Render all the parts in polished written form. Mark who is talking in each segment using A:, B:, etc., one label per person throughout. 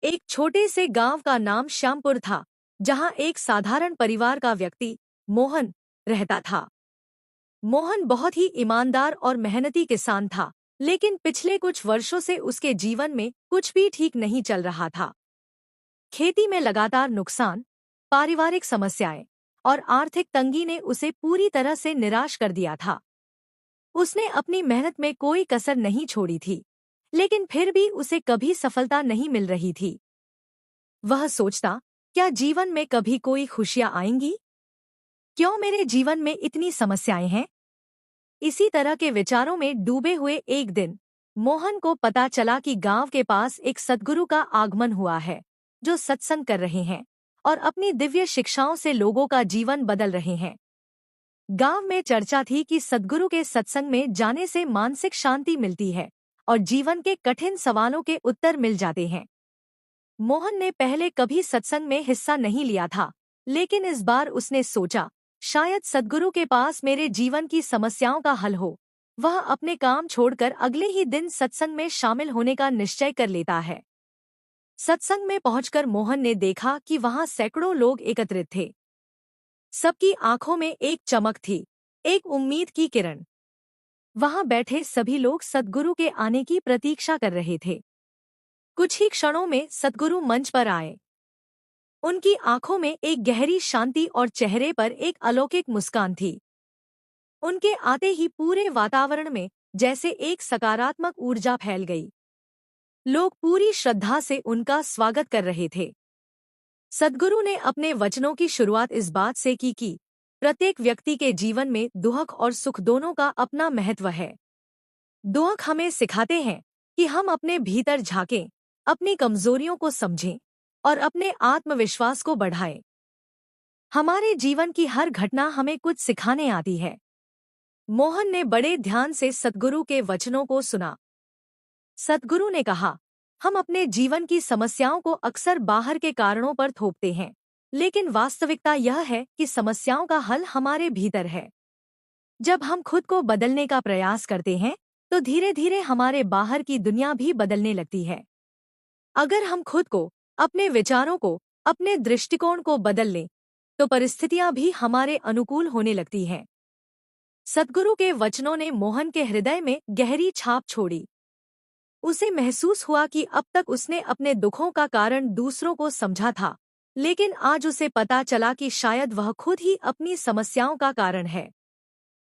A: एक छोटे से गांव का नाम श्यामपुर था, जहां एक साधारण परिवार का व्यक्ति मोहन रहता था। मोहन बहुत ही ईमानदार और मेहनती किसान था, लेकिन पिछले कुछ वर्षों से उसके जीवन में कुछ भी ठीक नहीं चल रहा था। खेती में लगातार नुकसान, पारिवारिक समस्याएं और आर्थिक तंगी ने उसे पूरी तरह से निराश कर दिया था। उसने अपनी मेहनत में कोई कसर नहीं छोड़ी थी, लेकिन फिर भी उसे कभी सफलता नहीं मिल रही थी। वह सोचता, क्या जीवन में कभी कोई खुशियां आएंगी? क्यों मेरे जीवन में इतनी समस्याएं हैं? इसी तरह के विचारों में डूबे हुए एक दिन मोहन को पता चला कि गांव के पास एक सद्गुरु का आगमन हुआ है, जो सत्संग कर रहे हैं और अपनी दिव्य शिक्षाओं से लोगों का जीवन बदल रहे हैं। गांव में चर्चा थी कि सद्गुरु के सत्संग में जाने से मानसिक शांति मिलती है और जीवन के कठिन सवालों के उत्तर मिल जाते हैं। मोहन ने पहले कभी सत्संग में हिस्सा नहीं लिया था, लेकिन इस बार उसने सोचा, शायद सद्गुरु के पास मेरे जीवन की समस्याओं का हल हो। वह अपने काम छोड़कर अगले ही दिन सत्संग में शामिल होने का निश्चय कर लेता है। सत्संग में पहुंचकर मोहन ने देखा कि वहां सैकड़ों लोग एकत्रित थे। सबकी आंखों में एक चमक थी, एक उम्मीद की किरण। वहां बैठे सभी लोग सद्गुरु के आने की प्रतीक्षा कर रहे थे। कुछ ही क्षणों में सद्गुरु मंच पर आए। उनकी आंखों में एक गहरी शांति और चेहरे पर एक अलौकिक मुस्कान थी। उनके आते ही पूरे वातावरण में जैसे एक सकारात्मक ऊर्जा फैल गई। लोग पूरी श्रद्धा से उनका स्वागत कर रहे थे। सद्गुरु ने अपने वचनों की शुरुआत इस बात से की कि प्रत्येक व्यक्ति के जीवन में दुख और सुख दोनों का अपना महत्व है। दुख हमें सिखाते हैं कि हम अपने भीतर झांकें, अपनी कमजोरियों को समझें और अपने आत्मविश्वास को बढ़ाएं। हमारे जीवन की हर घटना हमें कुछ सिखाने आती है। मोहन ने बड़े ध्यान से सद्गुरु के वचनों को सुना। सद्गुरु ने कहा, हम अपने जीवन की समस्याओं को अक्सर बाहर के कारणों पर थोपते हैं, लेकिन वास्तविकता यह है कि समस्याओं का हल हमारे भीतर है। जब हम खुद को बदलने का प्रयास करते हैं, तो धीरे धीरे हमारे बाहर की दुनिया भी बदलने लगती है। अगर हम खुद को, अपने विचारों को, अपने दृष्टिकोण को बदल लें, तो परिस्थितियां भी हमारे अनुकूल होने लगती हैं। सद्गुरु के वचनों ने मोहन के हृदय में गहरी छाप छोड़ी। उसे महसूस हुआ कि अब तक उसने अपने दुखों का कारण दूसरों को समझा था, लेकिन आज उसे पता चला कि शायद वह खुद ही अपनी समस्याओं का कारण है।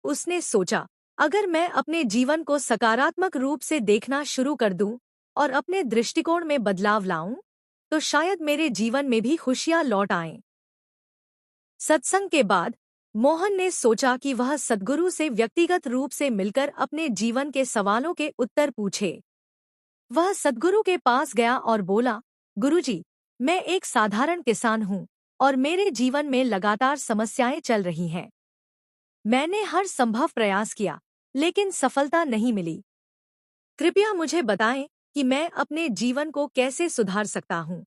A: उसने सोचा, अगर मैं अपने जीवन को सकारात्मक रूप से देखना शुरू कर दूं और अपने दृष्टिकोण में बदलाव लाऊं, तो शायद मेरे जीवन में भी खुशियां लौट आएं। सत्संग के बाद मोहन ने सोचा कि वह सद्गुरु से व्यक्तिगत रूप से मिलकर अपने जीवन के सवालों के उत्तर पूछे। वह सद्गुरु के पास गया और बोला, गुरुजी, मैं एक साधारण किसान हूँ और मेरे जीवन में लगातार समस्याएं चल रही हैं। मैंने हर संभव प्रयास किया, लेकिन सफलता नहीं मिली। कृपया मुझे बताएं कि मैं अपने जीवन को कैसे सुधार सकता हूँ।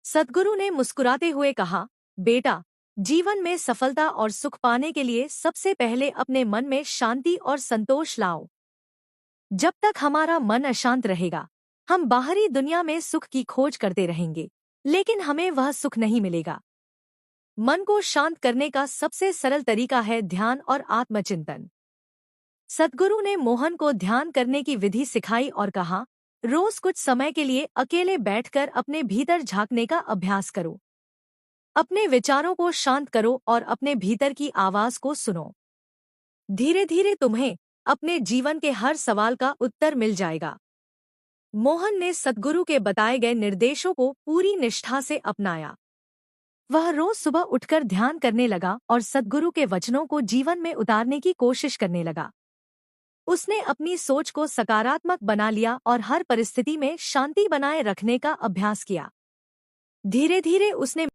A: सद्गुरु ने मुस्कुराते हुए कहा, बेटा, जीवन में सफलता और सुख पाने के लिए सबसे पहले अपने मन में शांति और संतोष लाओ। जब तक हमारा मन अशांत रहेगा, हम बाहरी दुनिया में सुख की खोज करते रहेंगे, लेकिन हमें वह सुख नहीं मिलेगा। मन को शांत करने का सबसे सरल तरीका है ध्यान और आत्मचिंतन। सद्गुरु ने मोहन को ध्यान करने की विधि सिखाई और कहा, रोज कुछ समय के लिए अकेले बैठकर अपने भीतर झांकने का अभ्यास करो। अपने विचारों को शांत करो और अपने भीतर की आवाज को सुनो। धीरे धीरे तुम्हें अपने जीवन के हर सवाल का उत्तर मिल जाएगा। मोहन ने सद्गुरु के बताए गए निर्देशों को पूरी निष्ठा से अपनाया। वह रोज सुबह उठकर ध्यान करने लगा और सद्गुरु के वचनों को जीवन में उतारने की कोशिश करने लगा। उसने अपनी सोच को सकारात्मक बना लिया और हर परिस्थिति में शांति बनाए रखने का अभ्यास किया। धीरे धीरे उसने